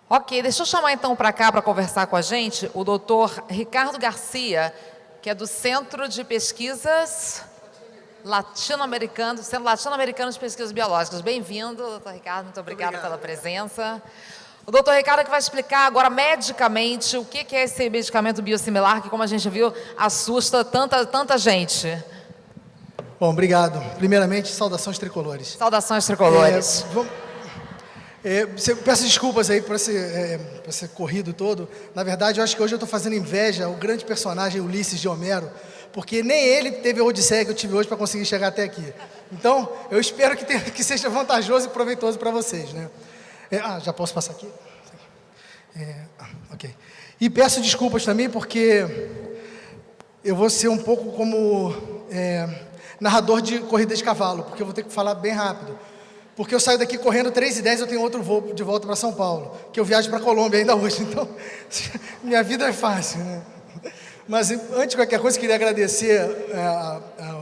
Ok, deixa eu chamar então para cá para conversar com a gente o doutor Ricardo Garcia, que é do Centro de Pesquisas Latino-Americano, Centro Latino-Americano de Pesquisas Biológicas. Bem-vindo, doutor Ricardo, muito obrigada pela presença. O doutor Ricardo que vai explicar agora medicamente o que é esse medicamento biosimilar, que como a gente viu, assusta tanta gente. Bom, obrigado. Primeiramente, saudações tricolores. Saudações tricolores. Peço desculpas aí por esse corrido todo. Na verdade, eu acho que hoje eu estou fazendo inveja ao grande personagem Ulisses de Homero, porque nem ele teve a odisseia que eu tive hoje para conseguir chegar até aqui. Então, eu espero que seja vantajoso e proveitoso para vocês, né? Já posso passar aqui? Ok. E peço desculpas também, porque eu vou ser um pouco como narrador de corrida de cavalo, porque eu vou ter que falar bem rápido. Porque eu saio daqui correndo 3h10, eu tenho outro voo de volta para São Paulo, que eu viajo para a Colômbia ainda hoje, então minha vida é fácil, né? Mas antes de qualquer coisa, queria agradecer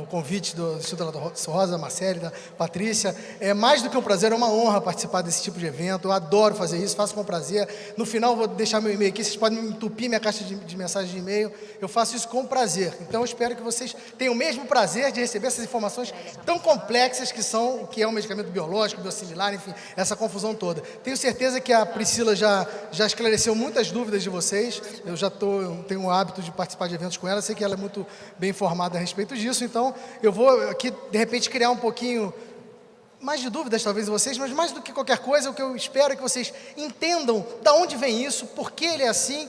o convite do Instituto da Rosa, da Marcele, da Patrícia. É mais do que um prazer, é uma honra participar desse tipo de evento. Eu adoro fazer isso, faço com prazer. No final, vou deixar meu e-mail aqui, vocês podem me entupir minha caixa de mensagem de e-mail. Eu faço isso com prazer. Então, eu espero que vocês tenham o mesmo prazer de receber essas informações tão complexas que são o que é um medicamento biológico, biosimilar, enfim, essa confusão toda. Tenho certeza que a Priscila já esclareceu muitas dúvidas de vocês. Eu tenho o hábito de participar de eventos com ela, sei que ela é muito bem informada a respeito disso, então eu vou aqui, de repente, criar um pouquinho mais de dúvidas, talvez, em vocês, mas mais do que qualquer coisa, o que eu espero é que vocês entendam de onde vem isso, por que ele é assim,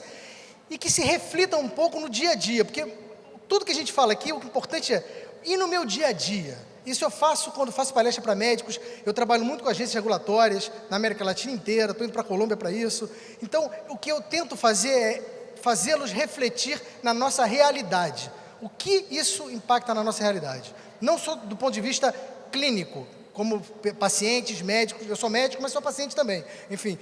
e que se reflitam um pouco no dia a dia, porque tudo que a gente fala aqui, o importante é ir no meu dia a dia. Isso eu faço quando faço palestra para médicos, eu trabalho muito com agências regulatórias, na América Latina inteira, estou indo para a Colômbia para isso, então o que eu tento fazer é fazê-los refletir na nossa realidade. O que isso impacta na nossa realidade? Não só do ponto de vista clínico, como pacientes, médicos, eu sou médico, mas sou paciente também, enfim.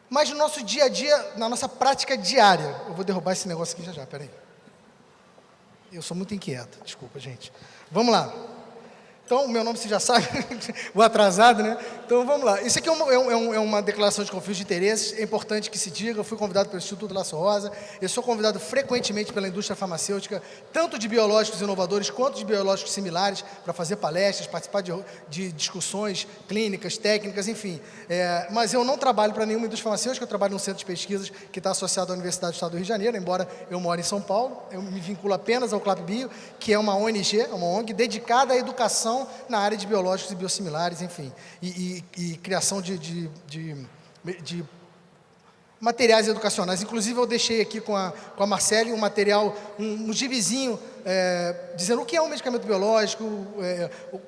Mas no nosso dia a dia, na nossa prática diária. Eu vou derrubar esse negócio aqui já, peraí. Eu sou muito inquieto, desculpa, gente. Vamos lá. Então, o meu nome você já sabe, o atrasado, né? Então, vamos lá. Isso aqui é uma declaração de conflito de interesses, é importante que se diga. Eu fui convidado pelo Instituto Laço Rosa, eu sou convidado frequentemente pela indústria farmacêutica, tanto de biológicos inovadores quanto de biológicos similares, para fazer palestras, participar de discussões clínicas, técnicas, enfim. Mas eu não trabalho para nenhuma indústria farmacêutica, eu trabalho num centro de pesquisas que está associado à Universidade do Estado do Rio de Janeiro, embora eu moro em São Paulo. Eu me vinculo apenas ao CLAP Bio, que é uma ONG, uma ONG dedicada à educação na área de biológicos e biosimilares, enfim, e criação de materiais educacionais. Inclusive, eu deixei aqui com a Marcele um material, um gibizinho, dizendo o que é um medicamento biológico,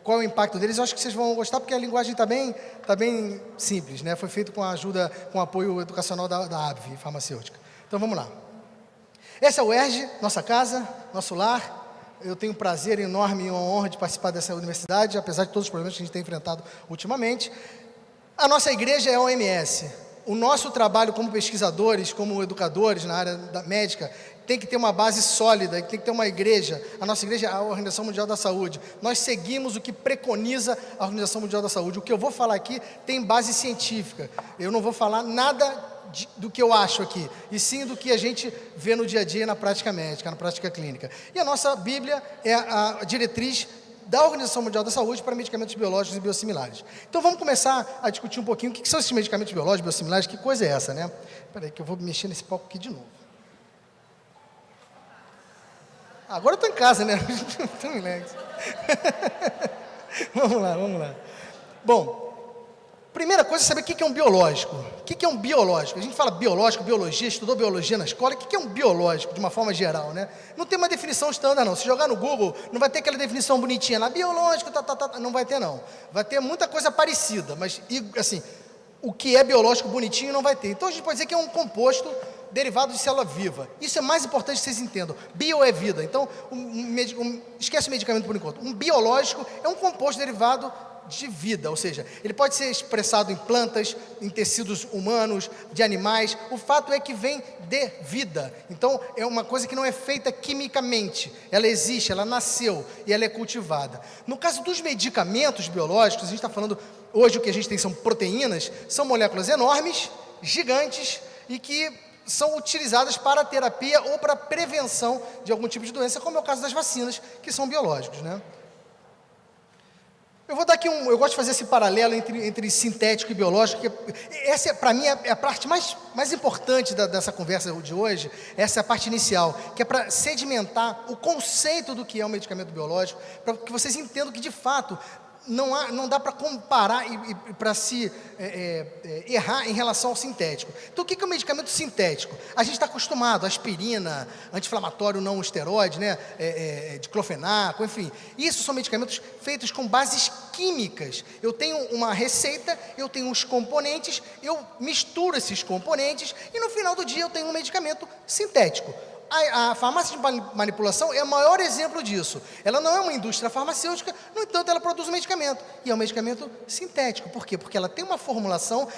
qual é o impacto deles. Eu acho que vocês vão gostar, porque a linguagem está bem simples, né? Foi feito com a ajuda, com o apoio educacional da ABV, farmacêutica. Então, vamos lá. Essa é a UERJ, nossa casa, nosso lar. Eu tenho um prazer enorme e uma honra de participar dessa universidade, apesar de todos os problemas que a gente tem enfrentado ultimamente. A nossa igreja é a OMS. O nosso trabalho como pesquisadores, como educadores na área médica, tem que ter uma base sólida, tem que ter uma igreja. A nossa igreja é a Organização Mundial da Saúde. Nós seguimos o que preconiza a Organização Mundial da Saúde. O que eu vou falar aqui tem base científica. Eu não vou falar nada do que eu acho aqui, e sim do que a gente vê no dia a dia na prática médica, na prática clínica. E a nossa Bíblia é a diretriz da Organização Mundial da Saúde para medicamentos biológicos e biosimilares. Então vamos começar a discutir um pouquinho o que são esses medicamentos biológicos e biosimilares, que coisa é essa, né? Espera aí que eu vou mexer nesse palco aqui de novo. Agora eu estou em casa, né? Estou relax. Vamos lá. Bom, primeira coisa é saber o que é um biológico. O que é um biológico? A gente fala biológico, biologia, estudou biologia na escola. O que é um biológico, de uma forma geral, né? Não tem uma definição estándar, não. Se jogar no Google, não vai ter aquela definição bonitinha lá, biológico, não vai ter, não. Vai ter muita coisa parecida, mas, assim, o que é biológico bonitinho não vai ter. Então, a gente pode dizer que é um composto derivado de célula viva. Isso é mais importante que vocês entendam. Bio é vida. Então, esquece o medicamento por enquanto. Um biológico é um composto derivado de vida, ou seja, ele pode ser expressado em plantas, em tecidos humanos, de animais. O fato é que vem de vida. Então, é uma coisa que não é feita quimicamente. Ela existe, ela nasceu e ela é cultivada. No caso dos medicamentos biológicos, a gente está falando, hoje o que a gente tem são proteínas, são moléculas enormes gigantes e que são utilizadas para terapia ou para prevenção de algum tipo de doença, como é o caso das vacinas, que são biológicos, né? Eu vou dar aqui eu gosto de fazer esse paralelo entre sintético e biológico, essa, para mim, é a parte mais importante dessa conversa de hoje, essa é a parte inicial, que é para sedimentar o conceito do que é um medicamento biológico, para que vocês entendam que, de fato, não dá para comparar e para se errar em relação ao sintético. Então, o que é um medicamento sintético? A gente está acostumado, aspirina, anti-inflamatório não esteroide, né? Diclofenaco, enfim. Isso são medicamentos feitos com bases químicas. Eu tenho uma receita, eu tenho os componentes, eu misturo esses componentes e no final do dia eu tenho um medicamento sintético. A farmácia de manipulação é o maior exemplo disso. Ela não é uma indústria farmacêutica, no entanto, ela produz um medicamento. E é um medicamento sintético. Por quê? Porque ela tem uma formulação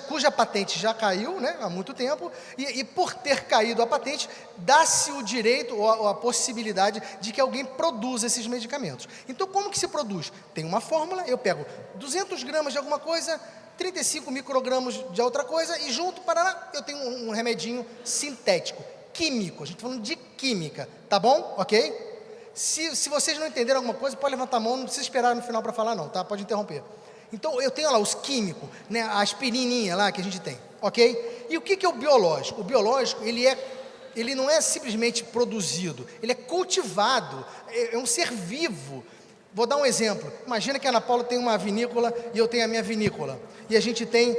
cuja patente já caiu, né, há muito tempo, e por ter caído a patente, dá-se o direito ou a possibilidade de que alguém produza esses medicamentos. Então, como que se produz? Tem uma fórmula, eu pego 200 gramas de alguma coisa, 35 microgramas de outra coisa, e junto, para eu tenho um remedinho sintético. Químico, a gente está falando de química, tá bom? Ok? Se vocês não entenderam alguma coisa, pode levantar a mão, não precisa esperar no final para falar não, tá? Pode interromper. Então, eu tenho lá os químicos, né? A aspirininha lá que a gente tem, ok? E o que é o biológico? O biológico, ele não é simplesmente produzido, ele é cultivado, é um ser vivo. Vou dar um exemplo. Imagina que a Ana Paula tem uma vinícola e eu tenho a minha vinícola. E a gente tem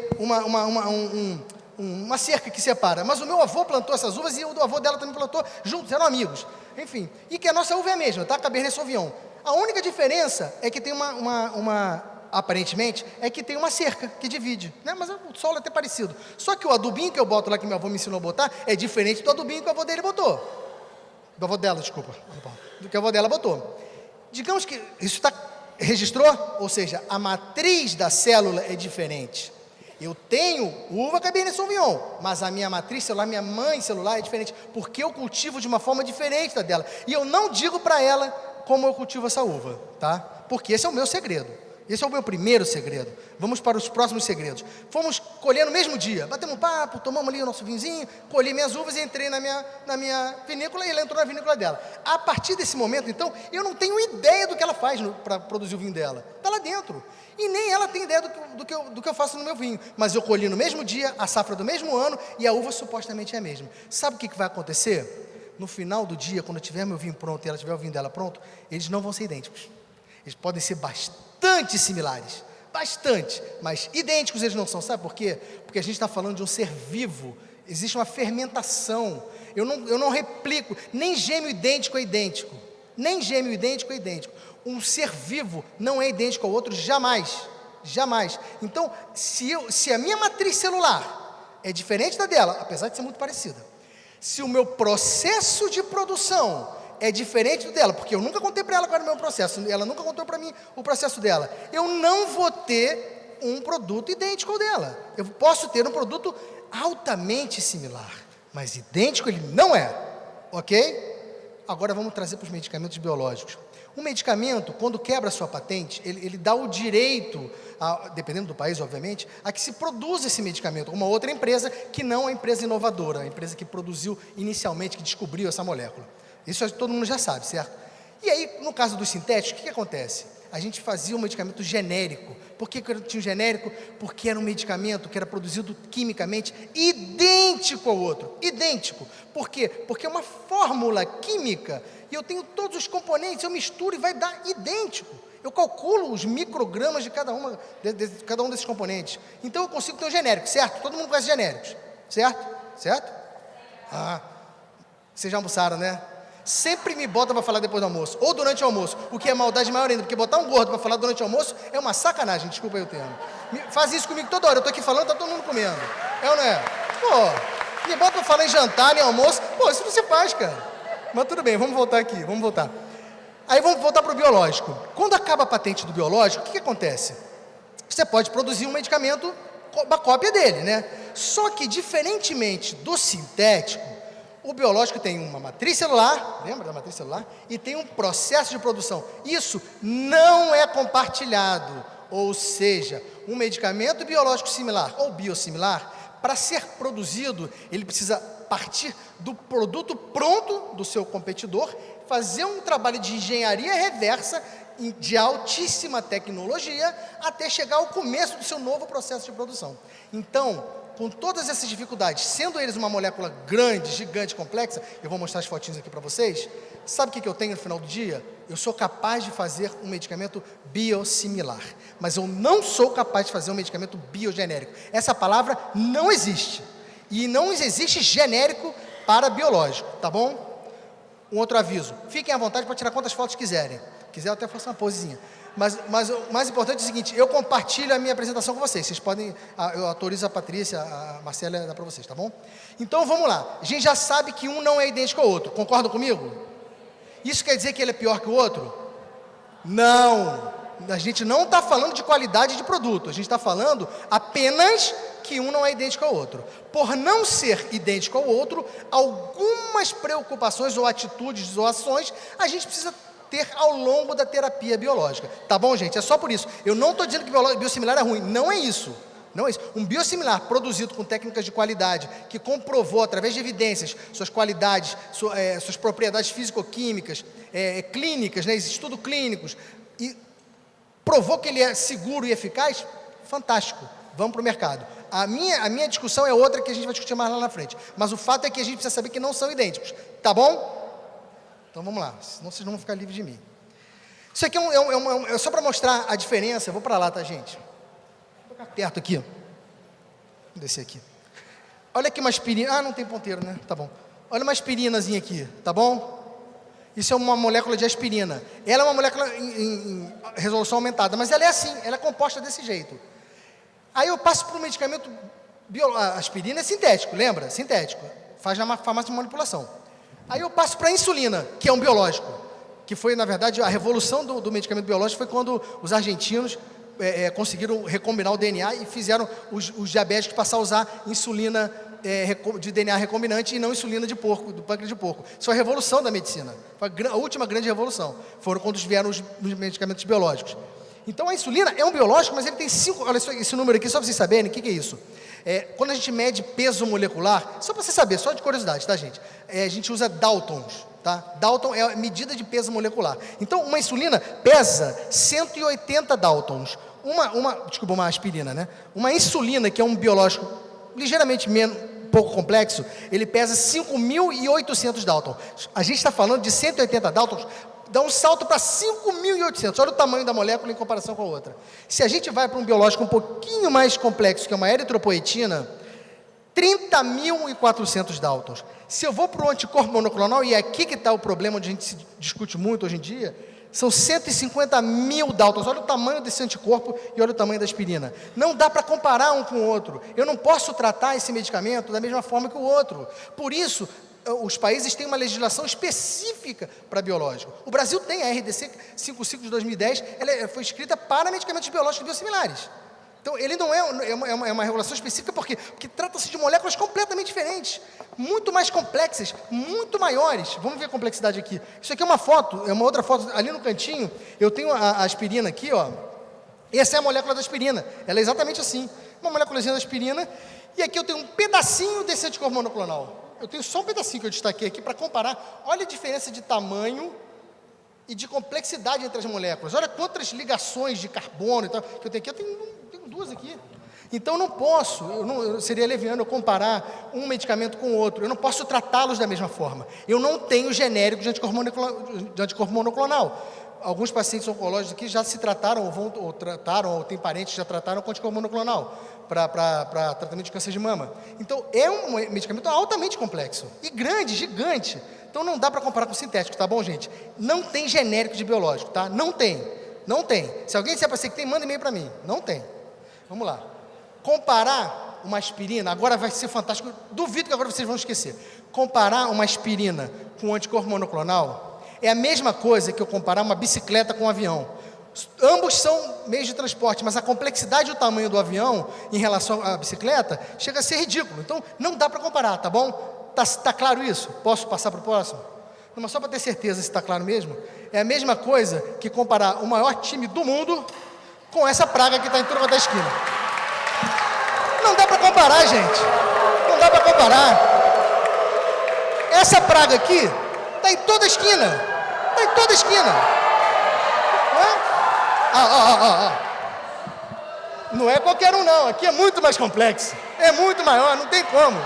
uma cerca que separa, mas o meu avô plantou essas uvas e o do avô dela também plantou, juntos, eram amigos, enfim, e que a nossa uva é a mesma, tá? Cabernet Sauvignon. A única diferença é que tem aparentemente, é que tem uma cerca que divide, né? Mas o solo é até parecido, só que o adubinho que eu boto lá, que meu avô me ensinou a botar, é diferente do adubinho que o avô dele botou, do avô dela, desculpa, do que o avô dela botou. Digamos que isso registrou, ou seja, a matriz da célula é diferente. Eu tenho uva Cabernet Sauvignon, mas a minha matriz celular, minha mãe celular é diferente, porque eu cultivo de uma forma diferente da dela. E eu não digo para ela como eu cultivo essa uva, tá? Porque esse é o meu segredo. Esse é o meu primeiro segredo. Vamos para os próximos segredos. Fomos colher no mesmo dia, batemos um papo, tomamos ali o nosso vinzinho, colhi minhas uvas e entrei na minha vinícola e ela entrou na vinícola dela. A partir desse momento, então, eu não tenho ideia do que ela faz para produzir o vinho dela. Está lá dentro. E nem ela tem ideia do que eu faço no meu vinho. Mas eu colhi no mesmo dia, a safra do mesmo ano e a uva supostamente é a mesma. Sabe o que vai acontecer? No final do dia, quando eu tiver meu vinho pronto e ela tiver o vinho dela pronto, eles não vão ser idênticos. Eles podem ser bastante similares, bastante, mas idênticos eles não são. Sabe por quê? Porque a gente está falando de um ser vivo, existe uma fermentação. Eu não replico, nem gêmeo idêntico é idêntico, nem gêmeo idêntico é idêntico. Um ser vivo não é idêntico ao outro jamais, jamais. Então, se a minha matriz celular é diferente da dela, apesar de ser muito parecida, se o meu processo de produção é diferente do dela, porque eu nunca contei para ela qual era o meu processo, ela nunca contou para mim o processo dela, eu não vou ter um produto idêntico ao dela. Eu posso ter um produto altamente similar, mas idêntico ele não é, ok? Agora vamos trazer para os medicamentos biológicos. Um medicamento, quando quebra a sua patente, ele dá o direito, dependendo do país, obviamente, a que se produza esse medicamento, uma outra empresa que não a empresa inovadora, a empresa que produziu inicialmente, que descobriu essa molécula. Isso todo mundo já sabe, certo? E aí, no caso dos sintéticos, o que acontece? A gente fazia um medicamento genérico. Por que tinha um genérico? Porque era um medicamento que era produzido quimicamente idêntico ao outro. Idêntico. Por quê? Porque é uma fórmula química e eu tenho todos os componentes, eu misturo e vai dar idêntico. Eu calculo os microgramas de cada um desses componentes. Então eu consigo ter um genérico, certo? Todo mundo conhece genéricos, certo? Certo? Vocês já almoçaram, né? Sempre me bota para falar depois do almoço, ou durante o almoço, o que é maldade maior ainda, porque botar um gordo para falar durante o almoço é uma sacanagem, desculpa aí o termo. Faz isso comigo toda hora, eu estou aqui falando, está todo mundo comendo. É ou não é? Pô, me bota para falar em jantar, em almoço, pô, isso não se faz, cara. Mas tudo bem, vamos voltar aqui, vamos voltar. Aí vamos voltar para o biológico. Quando acaba a patente do biológico, o que acontece? Você pode produzir um medicamento, uma cópia dele, né? Só que, diferentemente do sintético, o biológico tem uma matriz celular, lembra da matriz celular? E tem um processo de produção. Isso não é compartilhado. Ou seja, um medicamento biológico similar ou biosimilar Para ser produzido, ele precisa partir do produto pronto do seu competidor, fazer um trabalho de engenharia reversa de altíssima tecnologia até chegar ao começo do seu novo processo de produção. Então, com todas essas dificuldades, sendo eles uma molécula grande, gigante, complexa, eu vou mostrar as fotinhas aqui para vocês, sabe o que eu tenho no final do dia? Eu sou capaz de fazer um medicamento biosimilar, mas eu não sou capaz de fazer um medicamento biogenérico. Essa palavra não existe, e não existe genérico para biológico, tá bom? Um outro aviso, fiquem à vontade para tirar quantas fotos quiserem. Quiser, eu até faço uma posezinha. Mas o mais importante é o seguinte, eu compartilho a minha apresentação com vocês. Vocês podem, eu autorizo a Patrícia, a Marcela, dá para vocês, tá bom? Então, vamos lá. A gente já sabe que um não é idêntico ao outro. Concordam comigo? Isso quer dizer que ele é pior que o outro? Não. A gente não está falando de qualidade de produto. A gente está falando apenas que um não é idêntico ao outro. Por não ser idêntico ao outro, algumas preocupações ou atitudes ou ações a gente precisa ter ao longo da terapia biológica. Tá bom, gente? É só por isso. Eu não estou dizendo que biosimilar é ruim. Não é isso. Não é isso. Um biosimilar produzido com técnicas de qualidade, que comprovou através de evidências suas qualidades, suas propriedades físico-químicas, clínicas, né, estudos clínicos, e provou que ele é seguro e eficaz, fantástico. Vamos para o mercado. A minha discussão é outra que a gente vai discutir mais lá na frente. Mas o fato é que a gente precisa saber que não são idênticos. Tá bom? Então vamos lá, senão vocês não vão ficar livres de mim. Isso aqui é só para mostrar a diferença. Eu vou para lá, tá, gente? Vou ficar perto aqui. Vou descer aqui. Olha aqui uma aspirina. Ah, não tem ponteiro, né? Tá bom. Olha uma aspirinazinha aqui, tá bom? Isso é uma molécula de aspirina. Ela é uma molécula em resolução aumentada, mas ela é assim, ela é composta desse jeito. Aí eu passo para um medicamento biológico. A aspirina é sintético, lembra? Sintético. Faz na farmácia de manipulação. Aí eu passo para a insulina, que é um biológico, que foi, na verdade, a revolução do medicamento biológico foi quando os argentinos conseguiram recombinar o DNA e fizeram os diabéticos passar a usar insulina de DNA recombinante e não insulina de porco, do pâncreas de porco. Isso foi a revolução da medicina, foi a última grande revolução, foram quando vieram os medicamentos biológicos. Então a insulina é um biológico, mas ele tem 5, olha só esse número aqui, só para vocês saberem, o que é isso? Quando a gente mede peso molecular, só para você saber, só de curiosidade, tá, gente? A gente usa Daltons, tá? Dalton é a medida de peso molecular. Então, uma insulina pesa 180 Daltons. Uma aspirina, né? Uma insulina, que é um biológico ligeiramente pouco complexo, ele pesa 5.800 Daltons. A gente está falando de 180 Daltons, dá um salto para 5.800, olha o tamanho da molécula em comparação com a outra. Se a gente vai para um biológico um pouquinho mais complexo, que é uma eritropoetina, 30.400 Daltons. Se eu vou para o anticorpo monoclonal, e é aqui que está o problema, onde a gente se discute muito hoje em dia, são 150.000 Daltons. Olha o tamanho desse anticorpo e olha o tamanho da aspirina. Não dá para comparar um com o outro. Eu não posso tratar esse medicamento da mesma forma que o outro. Por isso, os países têm uma legislação específica para biológico. O Brasil tem a RDC 55 de 2010, ela foi escrita para medicamentos biológicos biosimilares. Então, ele não é uma regulação específica, porque trata-se de moléculas completamente diferentes, muito mais complexas, muito maiores. Vamos ver a complexidade aqui. Isso aqui é uma foto, é uma outra foto, ali no cantinho, eu tenho a aspirina aqui, ó. Essa é a molécula da aspirina, ela é exatamente assim, uma moléculazinha da aspirina, e aqui eu tenho um pedacinho desse anticorpo monoclonal. Eu tenho só um pedacinho que eu destaquei aqui para comparar. Olha a diferença de tamanho e de complexidade entre as moléculas. Olha quantas ligações de carbono e tal que eu tenho aqui. Eu tenho duas aqui. Então, não posso, seria leviano eu comparar um medicamento com o outro. Eu não posso tratá-los da mesma forma. Eu não tenho genérico de anticorpo monoclonal. Alguns pacientes oncológicos aqui já se trataram, ou têm parentes que já trataram com anticorpo monoclonal para tratamento de câncer de mama. Então, é um medicamento altamente complexo e grande, gigante. Então, não dá para comparar com sintético, tá bom, gente? Não tem genérico de biológico, tá? Não tem. Se alguém disser para você que tem, manda e-mail para mim. Não tem. Vamos lá. Comparar uma aspirina, agora vai ser fantástico. Duvido que agora vocês vão esquecer. Comparar uma aspirina com um anticorpo monoclonal é a mesma coisa que eu comparar uma bicicleta com um avião. Ambos são meios de transporte, mas a complexidade e o tamanho do avião em relação à bicicleta chega a ser ridículo. Então, não dá para comparar, tá bom? Tá claro isso? Posso passar para o próximo? Não, mas só para ter certeza se está claro mesmo, é a mesma coisa que comparar o maior time do mundo com essa praga que está em toda a esquina. Não dá para comparar, gente. Não dá para comparar. Essa praga aqui está em toda esquina. Está em toda esquina. Não é qualquer um, não. Aqui é muito mais complexo. É muito maior, não tem como.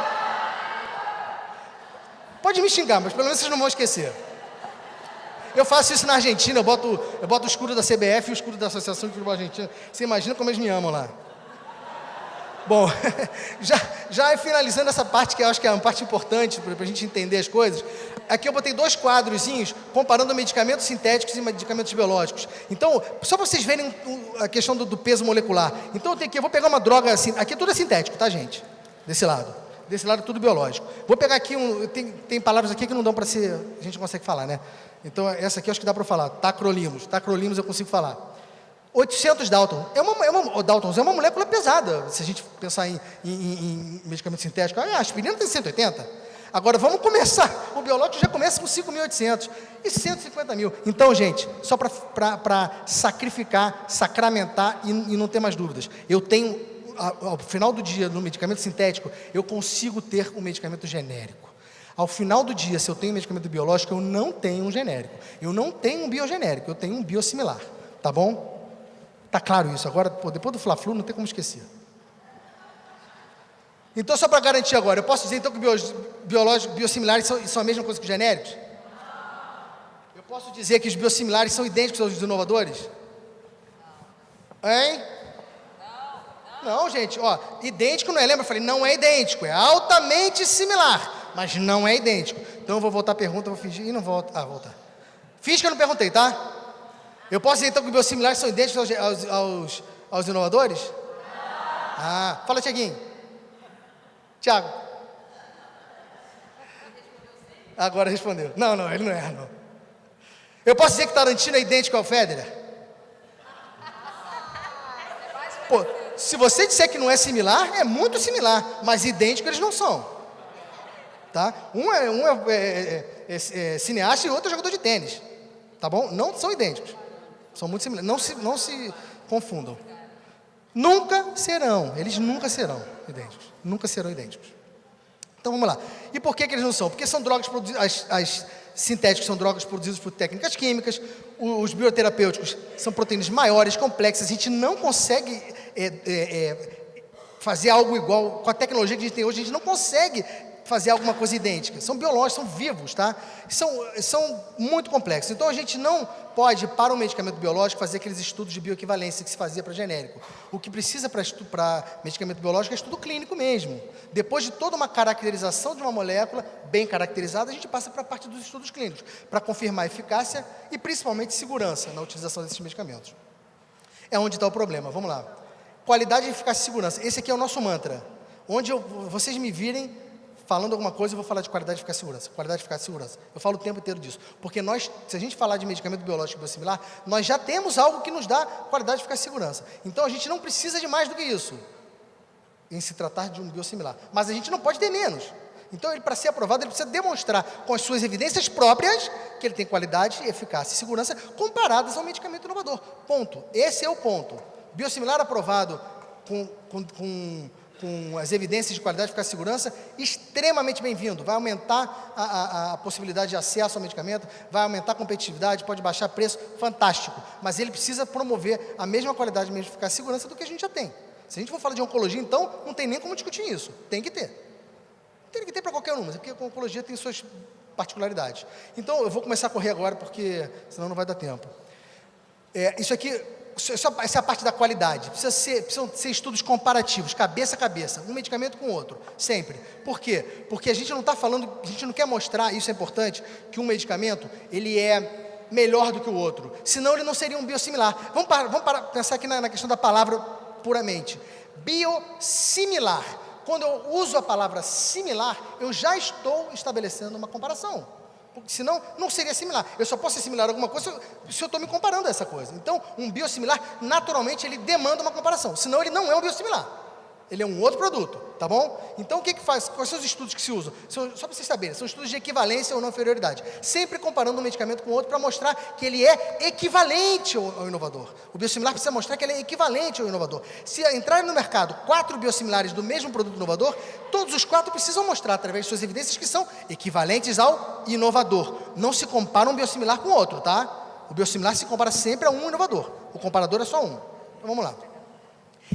Pode me xingar, mas pelo menos vocês não vão esquecer. Eu faço isso na Argentina, eu boto o escudo da CBF e o escudo da Associação de Futebol Argentina. Você imagina como eles me amam lá. Bom, já finalizando essa parte, que eu acho que é uma parte importante para a gente entender as coisas, aqui eu botei 2 quadrozinhos comparando medicamentos sintéticos e medicamentos biológicos. Então, só para vocês verem a questão do peso molecular. Então, eu vou pegar uma droga assim, aqui tudo é sintético, tá, gente? Desse lado é tudo biológico. Vou pegar aqui, tem palavras aqui que não dão para ser, a gente não consegue falar, né? Então, essa aqui eu acho que dá para falar, tacrolimus eu consigo falar. 800 Daltons. Daltons é uma molécula pesada, se a gente pensar em medicamento sintético. A aspirina tem 180. Agora, vamos começar. O biológico já começa com 5.800 e 150 mil. Então, gente, só para sacrificar, sacramentar e não ter mais dúvidas. Eu tenho, ao final do dia, no medicamento sintético, eu consigo ter um medicamento genérico. Ao final do dia, se eu tenho um medicamento biológico, eu não tenho um genérico. Eu não tenho um biogenérico, eu tenho um biosimilar. Tá bom? Tá claro isso. Agora, depois do Fla-Flu, não tem como esquecer. Então, só para garantir agora, eu posso dizer então que biosimilares são a mesma coisa que os genéricos? Eu posso dizer que os biosimilares são idênticos aos inovadores? Hein? Não, gente, ó, idêntico não é, lembra? Eu falei, não é idêntico, é altamente similar, mas não é idêntico. Então eu vou voltar a pergunta, vou fingir e não volto. Voltar. Finge que eu não perguntei, tá? Eu posso dizer então que os biosimilares são idênticos aos inovadores? Fala, Tiaguinho. Tiago. Agora respondeu. Não, ele não erra, não. Eu posso dizer que Tarantino é idêntico ao Federer? Pô, se você disser que não é similar, é muito similar, mas idêntico eles não são. Tá? Um é cineasta e outro é jogador de tênis. Tá bom? Não são idênticos. São muito similares. Não se confundam. Eles nunca serão idênticos. Nunca serão idênticos. Então vamos lá. E por que eles não são? Porque são drogas produzidas, as sintéticas são drogas produzidas por técnicas químicas, os bioterapêuticos são proteínas maiores, complexas, a gente não consegue fazer algo igual, com a tecnologia que a gente tem hoje, a gente não consegue fazer alguma coisa idêntica. São biológicos, são vivos, tá? São muito complexos. Então, a gente não pode, para um medicamento biológico, fazer aqueles estudos de bioequivalência que se fazia para genérico. O que precisa para medicamento biológico é estudo clínico mesmo. Depois de toda uma caracterização de uma molécula bem caracterizada, a gente passa para a parte dos estudos clínicos, para confirmar a eficácia e, principalmente, segurança na utilização desses medicamentos. É onde está o problema. Vamos lá. Qualidade, eficácia e segurança. Esse aqui é o nosso mantra. Onde vocês me virem falando alguma coisa, eu vou falar de qualidade, eficácia e segurança. Qualidade, eficácia e segurança. Eu falo o tempo inteiro disso. Porque se a gente falar de medicamento biológico biosimilar, nós já temos algo que nos dá qualidade, eficácia e segurança. Então, a gente não precisa de mais do que isso, em se tratar de um biosimilar. Mas a gente não pode ter menos. Então, para ser aprovado, ele precisa demonstrar com as suas evidências próprias que ele tem qualidade, eficácia e segurança comparadas ao medicamento inovador. Ponto. Esse é o ponto. Biosimilar aprovado com as evidências de qualidade, eficácia e segurança, extremamente bem-vindo. Vai aumentar a possibilidade de acesso ao medicamento, vai aumentar a competitividade, pode baixar preço, fantástico. Mas ele precisa promover a mesma qualidade, a mesma eficácia e segurança do que a gente já tem. Se a gente for falar de oncologia, então, não tem nem como discutir isso. Tem que ter. Tem que ter para qualquer um, mas é porque a oncologia tem suas particularidades. Então, eu vou começar a correr agora, porque senão não vai dar tempo. Isso aqui... Essa é a parte da qualidade. Precisam ser estudos comparativos, cabeça a cabeça, um medicamento com o outro, sempre. Por quê? Porque a gente não está falando, a gente não quer mostrar, isso é importante, que um medicamento, ele é melhor do que o outro, senão ele não seria um biosimilar. Vamos pensar aqui na questão da palavra puramente. Biosimilar. Quando eu uso a palavra similar, eu já estou estabelecendo uma comparação. Porque senão não seria similar. Eu só posso assimilar alguma coisa se eu estou me comparando a essa coisa. Então, um biosimilar, naturalmente, ele demanda uma comparação. Senão ele não é um biosimilar. Ele é um outro produto, tá bom? Então, o que faz? Quais são os estudos que se usam? Só para vocês saberem, são estudos de equivalência ou não inferioridade. Sempre comparando um medicamento com outro para mostrar que ele é equivalente ao inovador. O biosimilar precisa mostrar que ele é equivalente ao inovador. Se entrarem no mercado 4 biosimilares do mesmo produto inovador, todos os 4 precisam mostrar, através de suas evidências, que são equivalentes ao inovador. Não se compara um biosimilar com outro, tá? O biosimilar se compara sempre a um inovador. O comparador é só um. Então, vamos lá.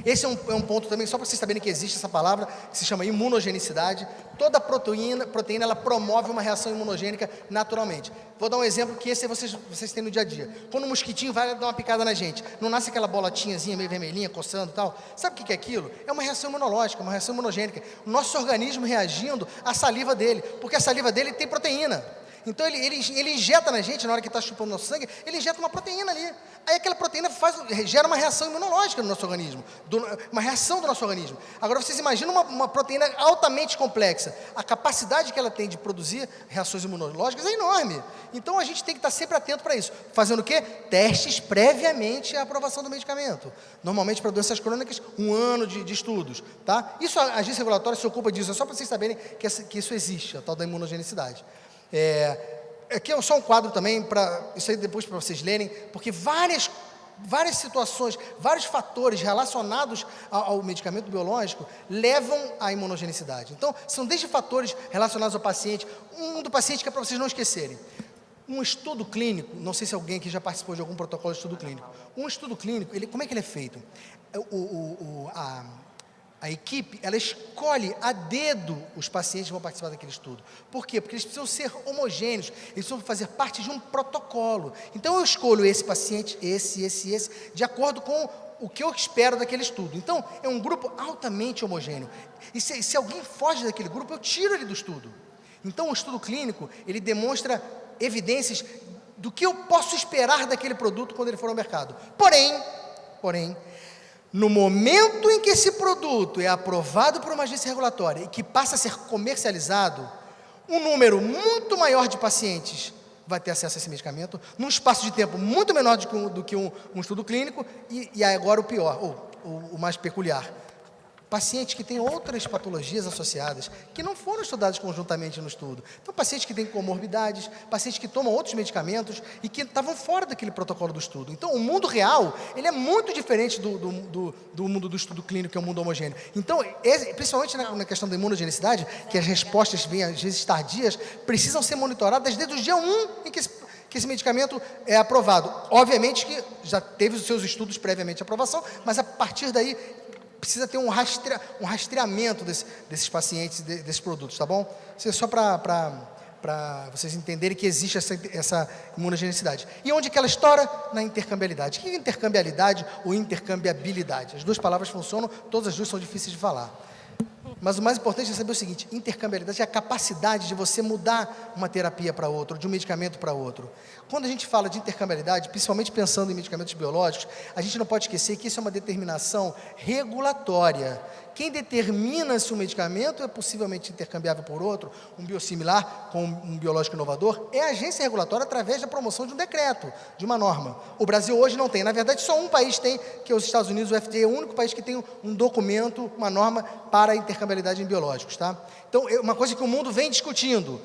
Esse é um ponto também, só para vocês saberem que existe essa palavra, que se chama imunogenicidade. Toda proteína ela promove uma reação imunogênica naturalmente. Vou dar um exemplo que esse é vocês têm no dia a dia. Quando um mosquitinho vai dar uma picada na gente, não nasce aquela bolotinhazinha meio vermelhinha, coçando e tal. Sabe o que é aquilo? É uma reação imunológica, uma reação imunogênica. O nosso organismo reagindo à saliva dele, porque a saliva dele tem proteína. Então ele injeta na gente, na hora que está chupando nosso sangue, ele injeta uma proteína ali. Aí aquela proteína gera uma reação imunológica no nosso organismo, uma reação do nosso organismo. Agora vocês imaginam uma proteína altamente complexa. A capacidade que ela tem de produzir reações imunológicas é enorme. Então a gente tem que estar sempre atento para isso. Fazendo o quê? Testes previamente à aprovação do medicamento. Normalmente para doenças crônicas, 1 ano de estudos. Tá? Isso, a agência regulatória se ocupa disso, é só para vocês saberem que isso existe, a tal da imunogenicidade. Aqui é só um quadro também, isso aí depois para vocês lerem, porque várias situações, vários fatores relacionados ao medicamento biológico levam à imunogenicidade. Então, são desde fatores relacionados ao paciente, um do paciente que é para vocês não esquecerem. Um estudo clínico, não sei se alguém aqui já participou de algum protocolo de estudo clínico. Um estudo clínico, como é que ele é feito? A equipe, ela escolhe a dedo os pacientes que vão participar daquele estudo. Por quê? Porque eles precisam ser homogêneos, eles precisam fazer parte de um protocolo. Então, eu escolho esse paciente, esse, de acordo com o que eu espero daquele estudo. Então, é um grupo altamente homogêneo. E se alguém foge daquele grupo, eu tiro ele do estudo. Então, o estudo clínico, ele demonstra evidências do que eu posso esperar daquele produto quando ele for ao mercado. Porém, no momento em que esse produto é aprovado por uma agência regulatória e que passa a ser comercializado, um número muito maior de pacientes vai ter acesso a esse medicamento, num espaço de tempo muito menor do que um estudo clínico, e agora o pior, o mais peculiar. Pacientes que têm outras patologias associadas, que não foram estudadas conjuntamente no estudo. Então, pacientes que têm comorbidades, pacientes que tomam outros medicamentos e que estavam fora daquele protocolo do estudo. Então, o mundo real, ele é muito diferente do mundo do estudo clínico, que é um mundo homogêneo. Então, principalmente na questão da imunogenicidade, que as respostas vêm, às vezes, tardias, precisam ser monitoradas desde o dia 1 em que esse medicamento é aprovado. Obviamente que já teve os seus estudos previamente de aprovação, mas a partir daí precisa ter um rastreamento desses pacientes, desses produtos, tá bom? Isso é só para vocês entenderem que existe essa imunogenicidade. E onde que ela estoura? Na intercambiabilidade. O que é intercambiabilidade ou intercambiabilidade? As duas palavras funcionam, todas as duas são difíceis de falar. Mas o mais importante é saber o seguinte: intercambiabilidade é a capacidade de você mudar uma terapia para outra, de um medicamento para outro. Quando a gente fala de intercambiabilidade, principalmente pensando em medicamentos biológicos, a gente não pode esquecer que isso é uma determinação regulatória. Quem determina se um medicamento é possivelmente intercambiável por outro, um biosimilar com um biológico inovador, é a agência regulatória através da promoção de um decreto, de uma norma. O Brasil hoje não tem. Na verdade, só um país tem, que é os Estados Unidos. O FDA é o único país que tem um documento, uma norma para a intercambiabilidade em biológicos. Tá? Então, é uma coisa que o mundo vem discutindo.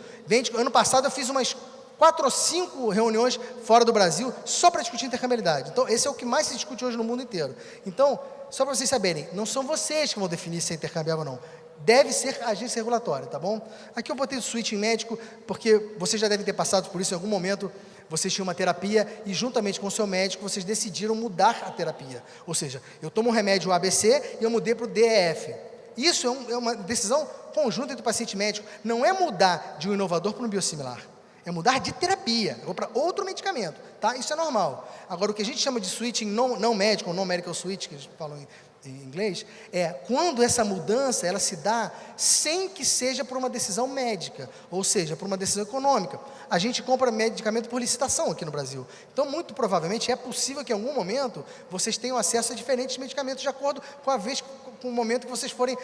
Ano passado eu fiz umas 4 ou 5 reuniões fora do Brasil só para discutir intercambiabilidade. Então, esse é o que mais se discute hoje no mundo inteiro. Então, só para vocês saberem, não são vocês que vão definir se é intercambiável ou não. Deve ser a agência regulatória, tá bom? Aqui eu botei o switching médico, porque vocês já devem ter passado por isso em algum momento. Vocês tinham uma terapia e, juntamente com o seu médico, vocês decidiram mudar a terapia. Ou seja, eu tomo um remédio ABC e eu mudei para o DEF. Isso é uma decisão conjunta entre o paciente e médico. Não é mudar de um inovador para um biosimilar. É mudar de terapia, ou para outro medicamento, tá? Isso é normal. Agora, o que a gente chama de switching não médico, ou non-medical switch, que eles falam em inglês, é quando essa mudança, ela se dá sem que seja por uma decisão médica, ou seja, por uma decisão econômica. A gente compra medicamento por licitação aqui no Brasil. Então, muito provavelmente, é possível que em algum momento vocês tenham acesso a diferentes medicamentos de acordo com o momento que vocês forem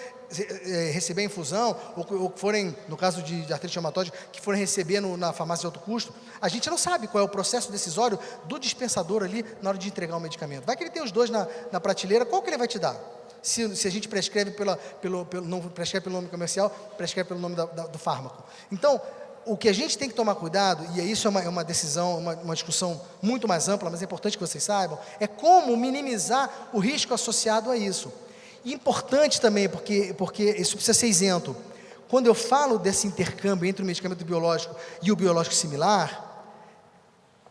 receber a infusão, ou forem, no caso de artrite reumatoide, que forem receber na farmácia de alto custo. A gente não sabe qual é o processo decisório do dispensador ali na hora de entregar o medicamento. Vai que ele tem os dois na prateleira, qual que ele vai te dar? se a gente prescreve não prescreve pelo nome comercial, prescreve pelo nome do fármaco. Então, o que a gente tem que tomar cuidado, e isso é uma decisão, uma discussão muito mais ampla, mas é importante que vocês saibam, é como minimizar o risco associado a isso. E importante também, porque isso precisa ser isento. Quando eu falo desse intercâmbio entre o medicamento biológico e o biológico similar,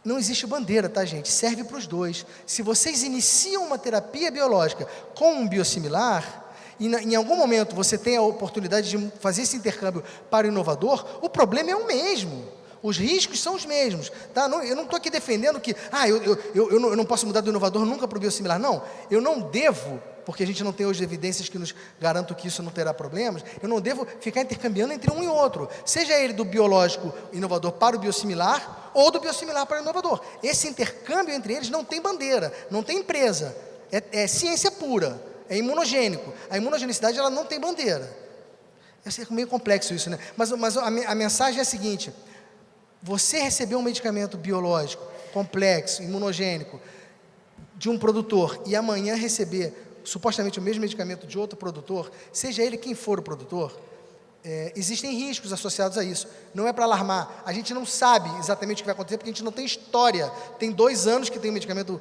não existe bandeira, tá, gente? Serve para os dois. Se vocês iniciam uma terapia biológica com um biosimilar, e em algum momento você tem a oportunidade de fazer esse intercâmbio para o inovador, o problema é o mesmo. Os riscos são os mesmos. Tá? Eu não estou aqui defendendo que eu não posso mudar do inovador nunca para o biosimilar. Não, eu não devo, porque a gente não tem hoje evidências que nos garantam que isso não terá problemas, eu não devo ficar intercambiando entre um e outro. Seja ele do biológico inovador para o biosimilar, ou do biosimilar para o inovador. Esse intercâmbio entre eles não tem bandeira, não tem empresa. É ciência pura, é imunogênico. A imunogenicidade ela não tem bandeira. É meio complexo isso, né? Mas a mensagem é a seguinte: você recebeu um medicamento biológico, complexo, imunogênico, de um produtor, e amanhã receber supostamente o mesmo medicamento de outro produtor, seja ele quem for o produtor, existem riscos associados a isso. Não é para alarmar. A gente não sabe exatamente o que vai acontecer, porque a gente não tem história. Tem 2 anos que tem um medicamento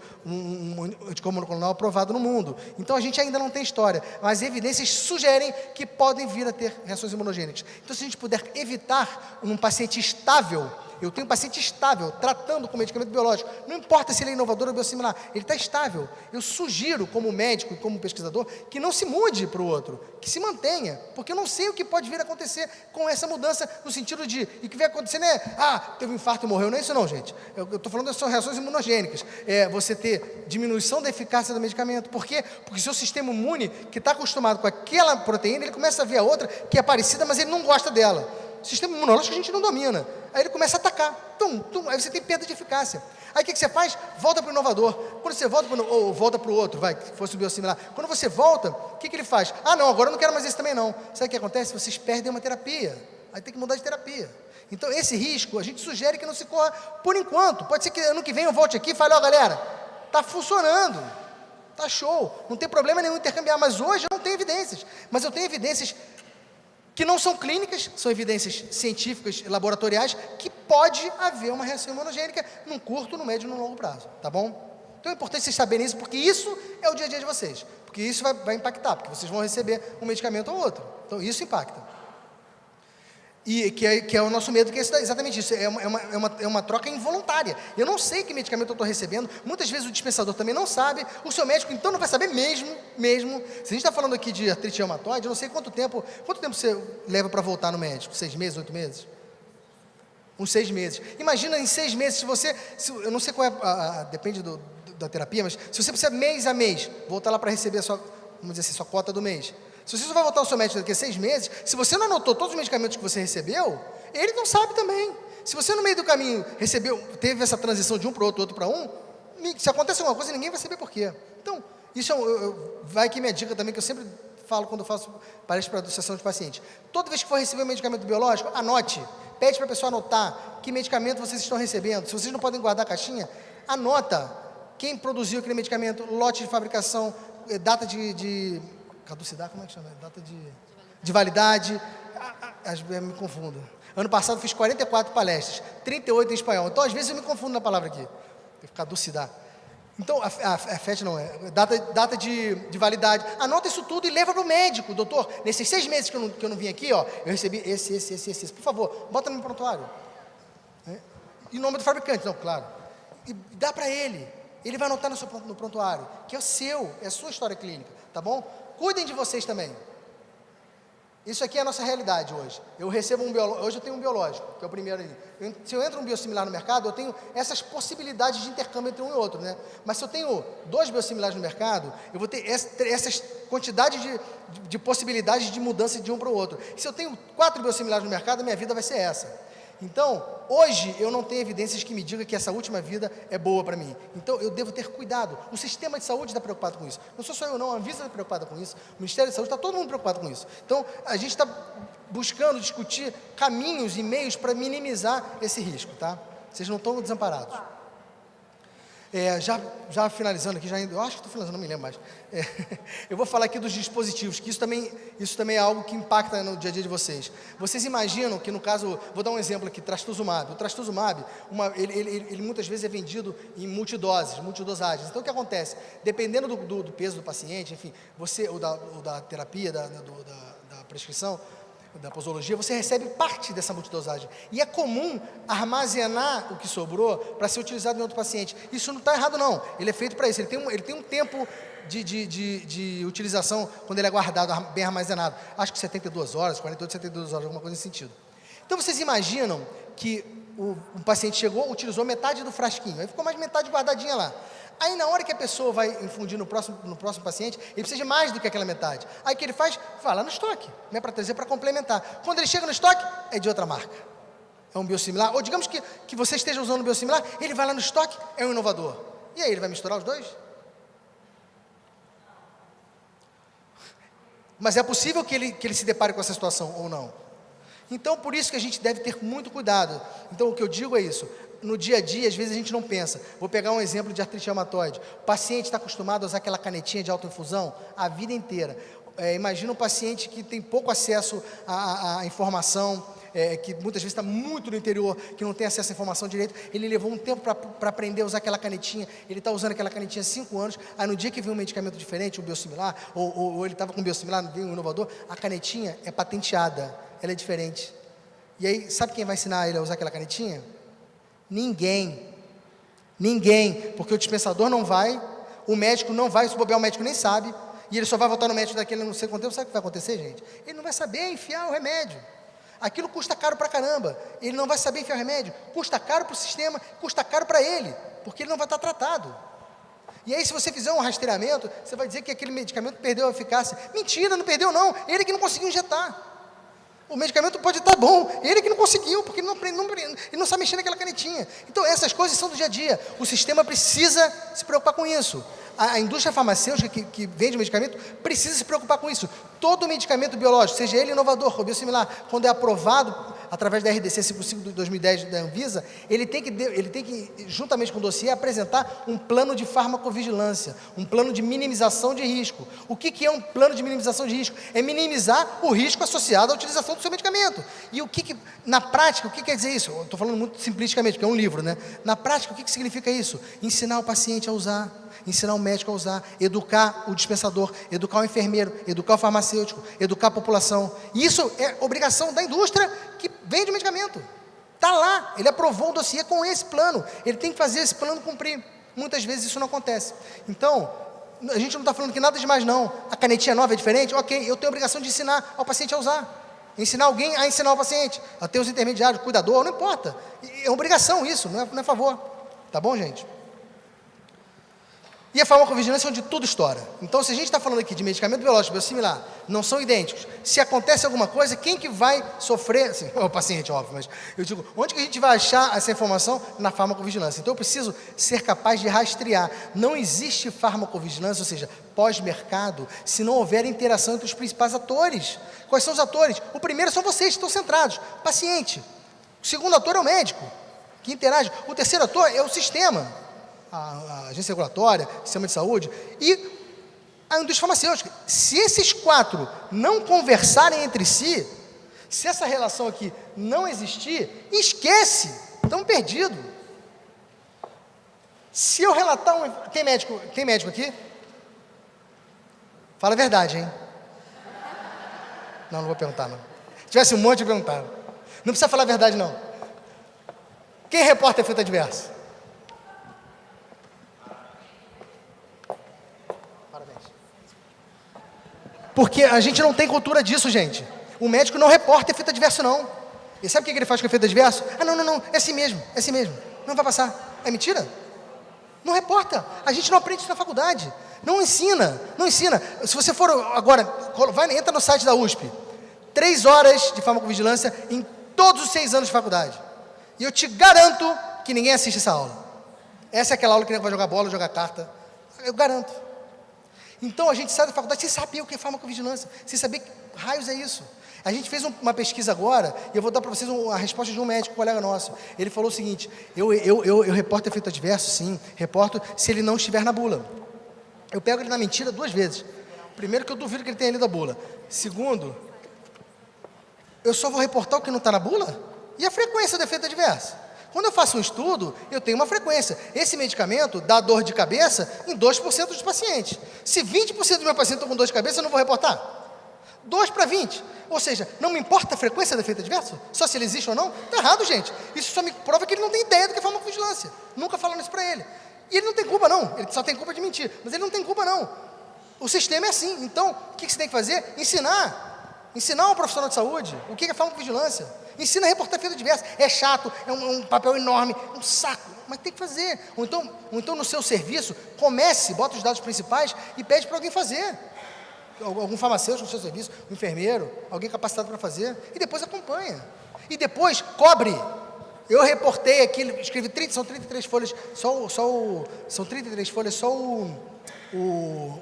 anticorpo monoclonal aprovado no mundo. Então, a gente ainda não tem história. Mas evidências sugerem que podem vir a ter reações imunogênicas. Então, se a gente puder evitar num paciente estável, eu tenho um paciente estável, tratando com medicamento biológico, não importa se ele é inovador ou biosimilar, ele está estável. Eu sugiro, como médico e como pesquisador, que não se mude para o outro, que se mantenha, porque eu não sei o que pode vir a acontecer com essa mudança, no sentido de, e o que vai acontecer não é, teve um infarto e morreu, não é isso não, gente. Eu estou falando das reações imunogênicas, você ter diminuição da eficácia do medicamento. Por quê? Porque o seu sistema imune, que está acostumado com aquela proteína, ele começa a ver a outra, que é parecida, mas ele não gosta dela. O sistema imunológico a gente não domina. Aí ele começa a atacar. Aí você tem perda de eficácia. Aí o que você faz? Volta para o inovador. Quando você volta para o outro, que fosse o biosimilar. Quando você volta, o que ele faz? Não, agora eu não quero mais esse também não. Sabe o que acontece? Vocês perdem uma terapia. Aí tem que mudar de terapia. Então esse risco, a gente sugere que não se corra por enquanto. Pode ser que ano que vem eu volte aqui e fale, galera, está funcionando. Está show. Não tem problema nenhum intercambiar. Mas hoje eu não tenho evidências. Mas eu tenho evidências que não são clínicas, são evidências científicas, laboratoriais, que pode haver uma reação imunogênica num curto, no médio e no longo prazo, tá bom? Então é importante vocês saberem isso, porque isso é o dia a dia de vocês, porque isso vai impactar, porque vocês vão receber um medicamento ou outro, então isso impacta. E que é o nosso medo, que é exatamente isso, é uma troca involuntária. Eu não sei que medicamento eu estou recebendo, muitas vezes o dispensador também não sabe, o seu médico então não vai saber mesmo. Se a gente está falando aqui de artrite reumatoide, eu não sei quanto tempo você leva para voltar no médico, 6 meses, 8 meses? Uns 6 meses. Imagina em 6 meses, eu não sei qual depende da terapia, mas se você precisa mês a mês, voltar lá para receber vamos dizer assim, sua cota do mês. Se você só vai voltar ao seu médico daqui a 6 meses, se você não anotou todos os medicamentos que você recebeu, ele não sabe também. Se você no meio do caminho teve essa transição de um para o outro para um, se acontece alguma coisa, ninguém vai saber por quê. Então, isso vai aqui minha dica também, que eu sempre falo quando eu faço palestra para a associação de pacientes. Toda vez que for receber um medicamento biológico, anote. Pede para a pessoa anotar que medicamento vocês estão recebendo. Se vocês não podem guardar a caixinha, anota quem produziu aquele medicamento, lote de fabricação, data de caducidade, como é que chama? Data de validade. Eu me confundo. Ano passado fiz 44 palestras, 38 em espanhol. Então, às vezes, eu me confundo na palavra aqui. Caducidade. Então, a FET não é. Data de validade. Anota isso tudo e leva para o médico. Doutor, nesses 6 meses que eu não vim aqui, eu recebi esse. Por favor, bota no meu prontuário. E o nome do fabricante, não, claro. E dá para ele. Ele vai anotar no prontuário, que é o seu, é a sua história clínica, tá bom? Cuidem de vocês também. Isso aqui é a nossa realidade hoje. Hoje eu tenho um biológico, que é o primeiro aí. Se eu entro um biosimilar no mercado, eu tenho essas possibilidades de intercâmbio entre um e outro, né? Mas se eu tenho 2 biosimilares no mercado, eu vou ter essas quantidades de possibilidades de mudança de um para o outro. Se eu tenho 4 biosimilares no mercado, a minha vida vai ser essa. Então, hoje eu não tenho evidências que me digam que essa última vida é boa para mim. Então, eu devo ter cuidado. O sistema de saúde está preocupado com isso. Não sou só eu não, a Anvisa está preocupada com isso. O Ministério da Saúde está todo mundo preocupado com isso. Então, a gente está buscando discutir caminhos e meios para minimizar esse risco, tá? Vocês não estão desamparados. Já finalizando aqui, eu acho que estou finalizando, não me lembro mais. Eu vou falar aqui dos dispositivos, que isso também é algo que impacta no dia a dia de vocês. Vocês imaginam que, no caso, vou dar um exemplo aqui, trastuzumab. O trastuzumab, ele muitas vezes é vendido em multidosagens. Então, o que acontece? Dependendo do peso do paciente, enfim, ou da terapia, da prescrição, da posologia, você recebe parte dessa multidosagem. E é comum armazenar o que sobrou para ser utilizado em outro paciente. Isso não está errado, não. Ele é feito para isso. Ele tem um tempo de utilização quando ele é guardado, bem armazenado. Acho que 72 horas, 48, 72 horas, alguma coisa nesse sentido. Então, vocês imaginam que um paciente chegou, utilizou metade do frasquinho, aí ficou mais metade guardadinha lá. Aí, na hora que a pessoa vai infundir no próximo paciente, ele precisa de mais do que aquela metade. Aí, o que ele faz? Vai lá no estoque, né, para trazer, para complementar. Quando ele chega no estoque, é de outra marca. É um biosimilar. Ou digamos que você esteja usando um biosimilar, ele vai lá no estoque, é um inovador. E aí, ele vai misturar os dois? Mas é possível que ele se depare com essa situação ou não. Então, por isso que a gente deve ter muito cuidado. Então, o que eu digo é isso. No dia a dia, às vezes a gente não pensa. Vou pegar um exemplo de artrite reumatoide. O paciente está acostumado a usar aquela canetinha de autoinfusão a vida inteira. Imagina um paciente que tem pouco acesso à informação, que muitas vezes está muito no interior, que não tem acesso à informação direito. Ele levou um tempo para aprender a usar aquela canetinha. Ele está usando aquela canetinha há 5 anos. Aí no dia que vem um medicamento diferente, um biosimilar, ou ele estava com um biosimilar, veio um inovador, a canetinha é patenteada, ela é diferente. E aí, sabe quem vai ensinar ele a usar aquela canetinha? Ninguém, porque o dispensador não vai, o médico não vai, se bobear o médico nem sabe, e ele só vai voltar no médico daquele não sei quanto tempo. Sabe o que vai acontecer, gente? Ele não vai saber enfiar o remédio, aquilo custa caro pra caramba, ele não vai saber enfiar o remédio, custa caro para o sistema, custa caro para ele, porque ele não vai estar tratado. E aí, se você fizer um rastreamento, você vai dizer que aquele medicamento perdeu a eficácia. Mentira, não perdeu não, ele que não conseguiu injetar. O medicamento pode estar bom, ele que não conseguiu, porque ele não sabe mexer naquela canetinha. Então, essas coisas são do dia a dia. O sistema precisa se preocupar com isso. A indústria farmacêutica que vende medicamento precisa se preocupar com isso. Todo medicamento biológico, seja ele inovador ou biosimilar, quando é aprovado através da RDC 55 de 2010 da Anvisa, ele tem que, juntamente com o dossiê, apresentar um plano de farmacovigilância, um plano de minimização de risco. O que é um plano de minimização de risco? É minimizar o risco associado à utilização do seu medicamento. E na prática, o que quer dizer isso? Eu estou falando muito simplisticamente, porque é um livro, né? Na prática, o que significa isso? Ensinar o paciente a usar, ensinar o médico a usar, educar o dispensador, educar o enfermeiro, educar o farmacêutico, educar a população. Isso é obrigação da indústria que vende o medicamento. Está lá, ele aprovou o dossiê com esse plano, ele tem que fazer esse plano cumprir. Muitas vezes isso não acontece. Então, a gente não está falando que nada demais não. A canetinha nova é diferente? Ok, eu tenho a obrigação de ensinar ao paciente a usar. Ensinar alguém a ensinar o paciente, a ter os intermediários, cuidador, não importa. É obrigação isso, não é favor. Tá bom, gente? E a farmacovigilância é onde tudo estoura. Então, se a gente está falando aqui de medicamento biológico biosimilar, não são idênticos. Se acontece alguma coisa, quem que vai sofrer? Assim, o paciente, óbvio, mas eu digo, onde que a gente vai achar essa informação? Na farmacovigilância. Então, eu preciso ser capaz de rastrear. Não existe farmacovigilância, ou seja, pós-mercado, se não houver interação entre os principais atores. Quais são os atores? O primeiro são vocês, que estão centrados, o paciente. O segundo ator é o médico, que interage. O terceiro ator é o sistema. A agência regulatória, o sistema de saúde e a indústria farmacêutica. Se esses 4 não conversarem entre si, se essa relação aqui não existir, esquece, estamos perdidos. Se eu relatar tem médico aqui? Fala a verdade, hein? Não vou perguntar, não. Se tivesse um monte, eu perguntava. Não precisa falar a verdade, não. Quem reporta efeito adverso? Porque a gente não tem cultura disso, gente. O médico não reporta efeito adverso, não. E sabe o que ele faz com efeito adverso? Não, é assim mesmo. Não vai passar. É mentira? Não reporta. A gente não aprende isso na faculdade. Não ensina. Se você for agora, entra no site da USP. 3 horas de farmacovigilância em todos os 6 anos de faculdade. E eu te garanto que ninguém assiste essa aula. Essa é aquela aula que vai jogar bola, jogar carta. Eu garanto. Então a gente sai da faculdade sem saber o que é farmacovigilância, sem saber que raios é isso. A gente fez uma pesquisa agora, e eu vou dar para vocês a resposta de um médico, um colega nosso. Ele falou o seguinte: eu reporto efeito adverso, sim, reporto se ele não estiver na bula. Eu pego ele na mentira 2 vezes. Primeiro, que eu duvido que ele tenha lido a bula. Segundo, eu só vou reportar o que não está na bula e a frequência do efeito adverso. Quando eu faço um estudo, eu tenho uma frequência. Esse medicamento dá dor de cabeça em 2% dos pacientes. Se 20% dos meus pacientes estão com dor de cabeça, eu não vou reportar. 2 para 20. Ou seja, não me importa a frequência do efeito adverso? Só se ele existe ou não? Está errado, gente. Isso só me prova que ele não tem ideia do que é farmacovigilância. Nunca falaram isso para ele. E ele não tem culpa, não. Ele só tem culpa de mentir. Mas ele não tem culpa, não. O sistema é assim. Então, o que você tem que fazer? Ensinar um profissional de saúde o que é farmacovigilância. Ensina a reportar efeito adverso. É chato, é um papel enorme, um saco, mas tem que fazer. Ou então no seu serviço, bota os dados principais e pede para alguém fazer. Algum farmacêutico no seu serviço, um enfermeiro, alguém capacitado para fazer, e depois acompanha. E depois cobre. Eu reportei aqui, escrevi são 33 folhas, são 33 folhas, só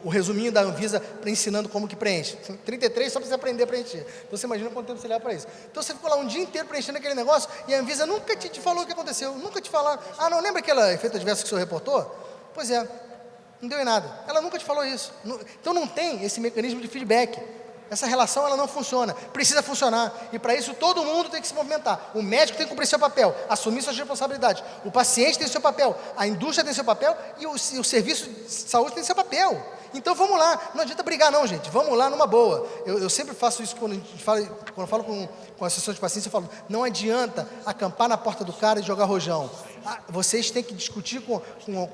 o resuminho da Anvisa ensinando como que preenche. 33 só para você aprender a preencher. Então você imagina quanto tempo você leva para isso. Então você ficou lá um dia inteiro preenchendo aquele negócio e a Anvisa nunca te falou o que aconteceu, nunca te falaram. Ah, não, lembra aquele efeito adverso que o senhor reportou? Pois é, não deu em nada. Ela nunca te falou isso. Então não tem esse mecanismo de feedback. Essa relação ela não funciona, precisa funcionar, e para isso todo mundo tem que se movimentar. O médico tem que cumprir seu papel, assumir suas responsabilidades, o paciente tem seu papel, a indústria tem seu papel e o serviço de saúde tem seu papel. Então vamos lá, não adianta brigar não, gente, vamos lá numa boa. Eu sempre faço isso quando eu falo com a associação de pacientes, eu falo, não adianta acampar na porta do cara e jogar rojão. Vocês têm que discutir com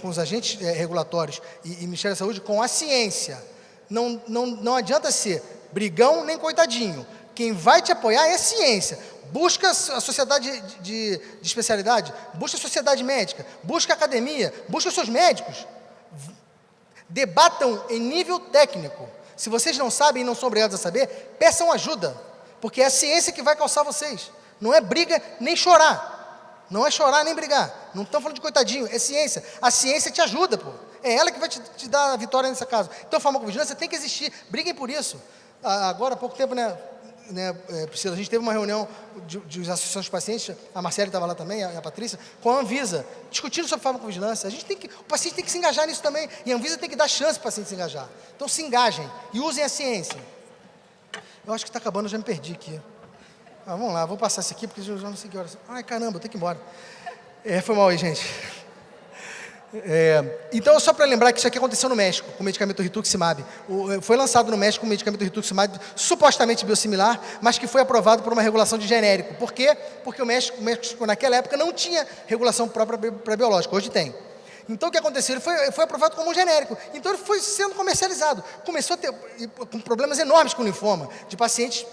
os agentes regulatórios e Ministério da Saúde com a ciência. Não adianta ser brigão nem coitadinho. Quem vai te apoiar é a ciência. Busca a sociedade de especialidade, busca a sociedade médica, busca a academia, busca os seus médicos. Debatam em nível técnico. Se vocês não sabem e não são obrigados a saber, peçam ajuda, porque é a ciência que vai calçar vocês. Não é briga nem chorar. Não é chorar nem brigar. Não estão falando de coitadinho, é ciência. A ciência te ajuda, pô. É ela que vai te dar a vitória nesse caso. Então, a farmacovigilância tem que existir. Briguem por isso. Agora, há pouco tempo, Priscila, a gente teve uma reunião de associações de pacientes, a Marcela estava lá também, a Patrícia, com a Anvisa, discutindo sobre farmacovigilância. O paciente tem que se engajar nisso também, e a Anvisa tem que dar chance para o paciente se engajar. Então, se engajem e usem a ciência. Eu acho que está acabando, eu já me perdi aqui. Vamos lá, vou passar isso aqui, porque eu já não sei que horas. Ai, caramba, eu tenho que ir embora. Foi mal aí, gente. Então, só para lembrar que isso aqui aconteceu no México, com o medicamento rituximab. Foi lançado no México o medicamento rituximab, supostamente biosimilar, mas que foi aprovado por uma regulação de genérico. Por quê? Porque o México naquela época não tinha regulação própria para biológico, hoje tem. Então, o que aconteceu? Ele foi aprovado como um genérico. Então, ele foi sendo comercializado. Começou a ter com problemas enormes com linfoma, de pacientes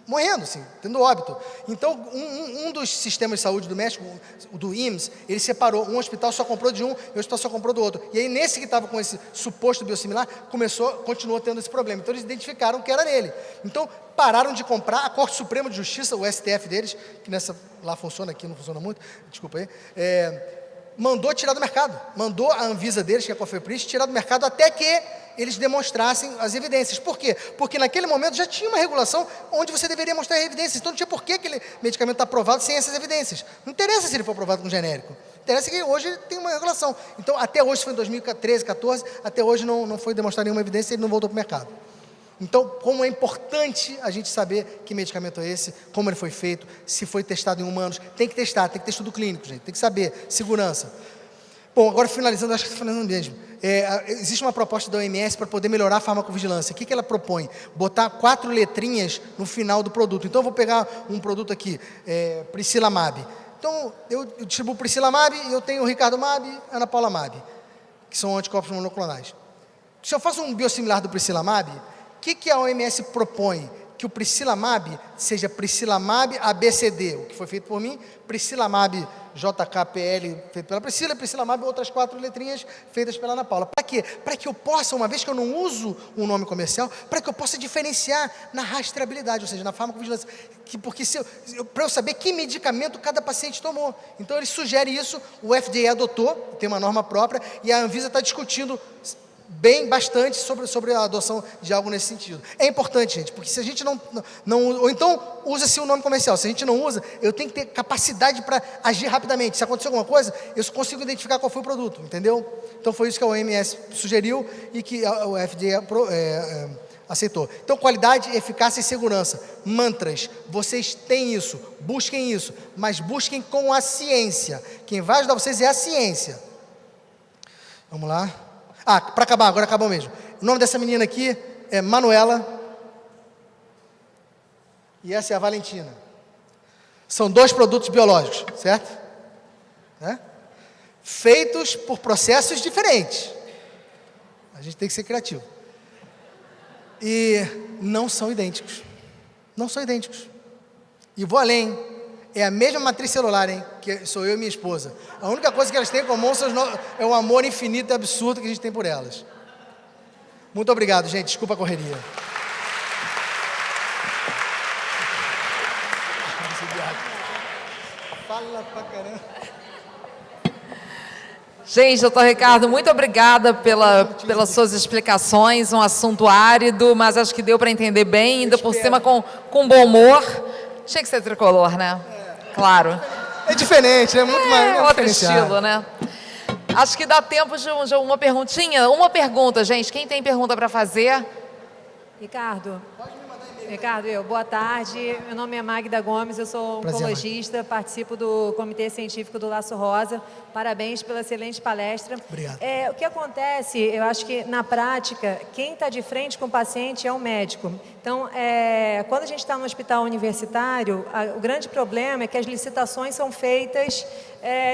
morrendo, assim, tendo óbito. Então, um dos sistemas de saúde do México, o do IMSS, ele separou, um hospital só comprou de um e o hospital só comprou do outro. E aí, nesse que estava com esse suposto biosimilar, continuou tendo esse problema. Então, eles identificaram que era nele. Então, pararam de comprar, a Corte Suprema de Justiça, o STF deles, que lá funciona, aqui não funciona muito, desculpa aí, mandou tirar do mercado. Mandou a Anvisa deles, que é a Cofepris, tirar do mercado até que eles demonstrassem as evidências. Por quê? Porque naquele momento já tinha uma regulação onde você deveria mostrar evidências. Então não tinha por que aquele medicamento estar aprovado sem essas evidências. Não interessa se ele for aprovado com genérico. Interessa que hoje tem uma regulação. Então, até hoje, foi em 2013, 2014, até hoje não foi demonstrada nenhuma evidência e ele não voltou para o mercado. Então, como é importante a gente saber que medicamento é esse, como ele foi feito, se foi testado em humanos. Tem que testar, tem que ter estudo clínico, gente. Tem que saber. Segurança. Bom, agora finalizando, acho que estou finalizando mesmo. Existe uma proposta da OMS para poder melhorar a farmacovigilância. O que ela propõe? Botar 4 letrinhas no final do produto. Então, eu vou pegar um produto aqui, Priscilamab. Então, eu distribuo Priscilamab e eu tenho o Ricardo Mab e Ana Paula Mab, que são anticorpos monoclonais. Se eu faço um biosimilar do Priscilamab, o que a OMS propõe? Que o Priscilamab seja Priscilamab ABCD, o que foi feito por mim, Priscilamab JKPL, feito pela Priscila, Priscilamab, outras 4 letrinhas feitas pela Ana Paula. Para quê? Para que eu possa, uma vez que eu não uso um nome comercial, para que eu possa diferenciar na rastreabilidade, ou seja, na farmacovigilância. Porque para eu saber que medicamento cada paciente tomou. Então, ele sugere isso, o FDA adotou, tem uma norma própria, e a Anvisa está discutindo bastante sobre a adoção de algo nesse sentido. É importante, gente, porque se a gente não ou então usa-se o nome comercial, se a gente não usa, eu tenho que ter capacidade para agir rapidamente. Se acontecer alguma coisa, eu consigo identificar qual foi o produto, entendeu? Então foi isso que a OMS sugeriu e que o FDA aceitou. Então, qualidade, eficácia e segurança. Mantras, vocês têm isso, busquem isso, mas busquem com a ciência. Quem vai ajudar vocês é a ciência. Vamos lá. Para acabar, agora acabou mesmo. O nome dessa menina aqui é Manuela. E essa é a Valentina. São 2 produtos biológicos, certo? Feitos por processos diferentes. A gente tem que ser criativo. E não são idênticos. Não são idênticos. E vou além. É a mesma matriz celular, hein? Que sou eu e minha esposa. A única coisa que elas têm em comum é o amor infinito e absurdo que a gente tem por elas. Muito obrigado, gente. Desculpa a correria. Fala pra caramba. Gente, doutor Ricardo, muito obrigada pelas suas explicações, um assunto árido, mas acho que deu para entender bem, ainda por cima com bom humor. Tinha que ser tricolor, né? Claro. É diferente, é muito mais outro estilo, né? Acho que dá tempo de uma perguntinha. Uma pergunta, gente. Quem tem pergunta para fazer? Ricardo. Boa tarde. Meu nome é Magda Gomes, eu sou oncologista, participo do Comitê Científico do Laço Rosa. Parabéns pela excelente palestra. Obrigado. O que acontece, eu acho que na prática, quem está de frente com o paciente é o médico. Então, quando a gente está no hospital universitário, o grande problema é que as licitações são feitas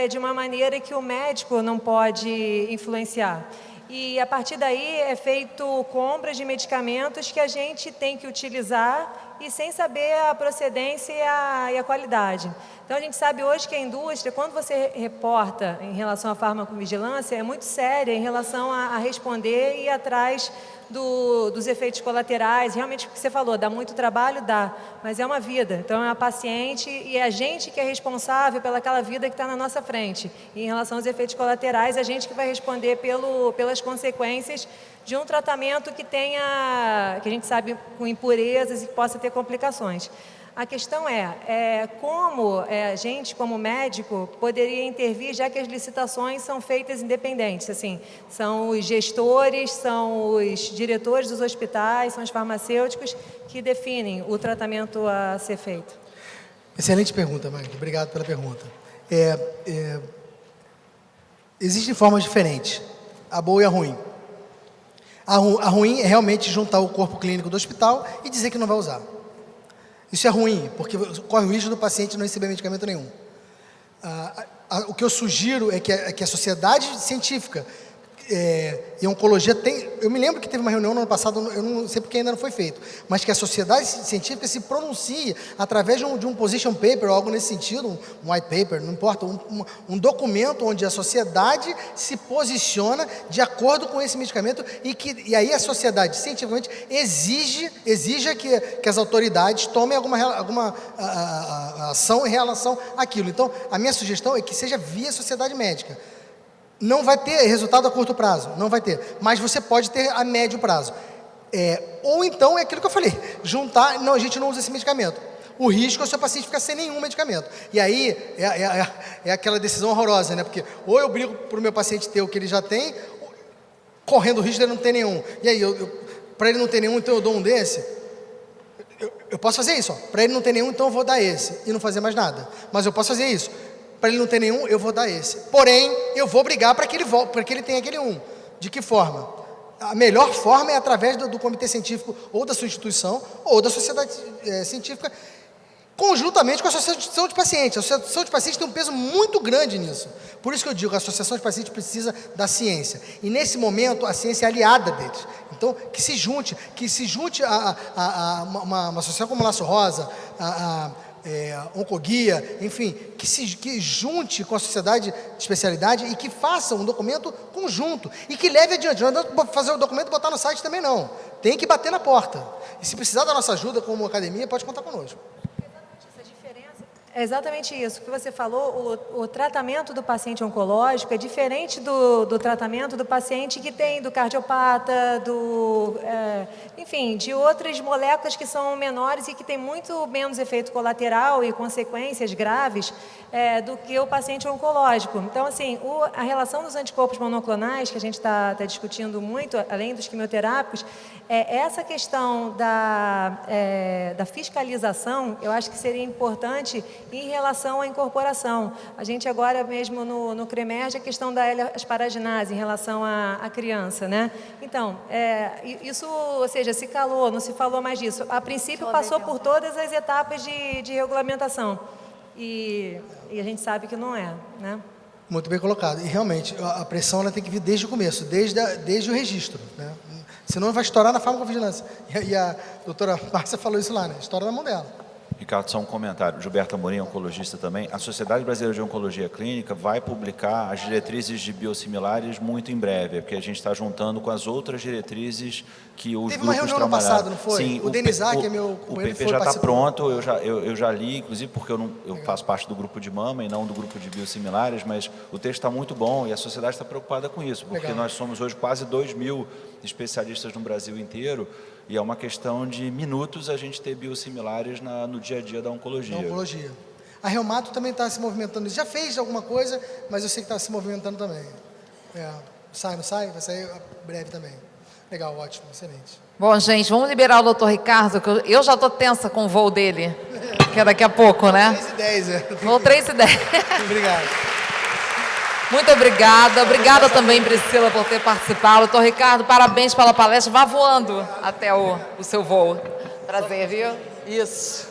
de uma maneira que o médico não pode influenciar. E a partir daí é feito compras de medicamentos que a gente tem que utilizar e sem saber a procedência e a qualidade. Então a gente sabe hoje que a indústria, quando você reporta em relação à farmacovigilância, é muito séria em relação a responder e ir atrás dos efeitos colaterais. Realmente o que você falou, dá muito trabalho? Dá, mas é uma vida. Então é a paciente e é a gente que é responsável pelaquela vida que está na nossa frente. E em relação aos efeitos colaterais, a gente que vai responder pelas consequências de um tratamento que tenha, que a gente sabe, com impurezas e que possa ter complicações. A questão como a gente, como médico, poderia intervir, já que as licitações são feitas independentes. Assim, são os gestores, são os diretores dos hospitais, são os farmacêuticos que definem o tratamento a ser feito. Excelente pergunta, Magda. Obrigado pela pergunta. Existem formas diferentes, a boa e a ruim. A ruim é realmente juntar o corpo clínico do hospital e dizer que não vai usar. Isso é ruim, porque corre o risco do paciente não receber medicamento nenhum. O que eu sugiro é que a sociedade científica e oncologia tem... Eu me lembro que teve uma reunião no ano passado, eu não sei porque ainda não foi feito, mas que a sociedade científica se pronuncie através de um position paper, ou algo nesse sentido, um white paper, não importa, um documento onde a sociedade se posiciona de acordo com esse medicamento e aí a sociedade cientificamente exija que as autoridades tomem alguma ação em relação àquilo. Então, a minha sugestão é que seja via sociedade médica. Não vai ter resultado a curto prazo, não vai ter, mas você pode ter a médio prazo. Ou então é aquilo que eu falei, juntar, não, a gente não usa esse medicamento. O risco é o seu paciente ficar sem nenhum medicamento. E aí é aquela decisão horrorosa, né? Porque ou eu brigo para o meu paciente ter o que ele já tem, correndo o risco de ele não ter nenhum. E aí, para ele não ter nenhum, então eu dou um desse. Eu posso fazer isso, para ele não ter nenhum, então eu vou dar esse e não fazer mais nada. Mas eu posso fazer isso. Para ele não ter nenhum, eu vou dar esse. Porém, eu vou brigar para que ele tenha aquele um. De que forma? A melhor forma é através do comitê científico ou da sua instituição ou da sociedade científica, conjuntamente com a associação de pacientes. A associação de pacientes tem um peso muito grande nisso. Por isso que eu digo, a associação de pacientes precisa da ciência. E nesse momento, a ciência é aliada deles. Então, que se junte a uma associação como o Laço Rosa, Oncoguia, enfim, que junte com a sociedade de especialidade e que faça um documento conjunto e que leve adiante. Não adianta fazer o documento e botar no site também não. Tem que bater na porta. E se precisar da nossa ajuda como academia, pode contar conosco. Exatamente essa diferença. É exatamente isso. O que você falou, o tratamento do paciente oncológico é diferente do tratamento do paciente que tem do cardiopata, enfim, de outras moléculas que são menores e que têm muito menos efeito colateral e consequências graves do que o paciente oncológico. Então, assim, a relação dos anticorpos monoclonais, que a gente está discutindo muito, além dos quimioterápicos, essa questão da fiscalização, eu acho que seria importante em relação à incorporação. A gente agora mesmo no CREMERGE, a questão da L-asparaginase em relação à criança, né? Então, isso, ou seja, se calou, não se falou mais disso. A princípio passou por todas as etapas de regulamentação e a gente sabe que não é, né? Muito bem colocado. E realmente, a pressão ela tem que vir desde o começo, desde o registro, né? Senão vai estourar na farmacovigilância. E a doutora Márcia falou isso lá, né? Estoura na mão dela. Ricardo, só um comentário. Gilberto Amorim, oncologista também. A Sociedade Brasileira de Oncologia Clínica vai publicar as diretrizes de biosimilares muito em breve, porque a gente está juntando com as outras diretrizes que os Teve uma grupos reunião no trabalharam. passado, não foi? Sim, O Denizar, que é meu o companheiro, PP já está pronto, eu já li, inclusive porque eu faço parte do grupo de mama e não do grupo de biosimilares, mas o texto está muito bom e a sociedade está preocupada com isso, porque nós somos hoje quase 2.000 especialistas no Brasil inteiro. E é uma questão de minutos a gente ter biosimilares no dia a dia da oncologia. A Reumato também está se movimentando. Já fez alguma coisa, mas eu sei que está se movimentando também. Sai, não sai? Vai sair breve também. Legal, ótimo, excelente. Bom, gente, vamos liberar o doutor Ricardo, que eu já estou tensa com o voo dele, que é daqui a pouco, né? 3h10, Voo 3h10. Obrigado. Muito obrigada. Obrigada também, Priscila, por ter participado. Doutor Ricardo, parabéns pela palestra. Vá voando até o seu voo. Prazer, viu? Isso.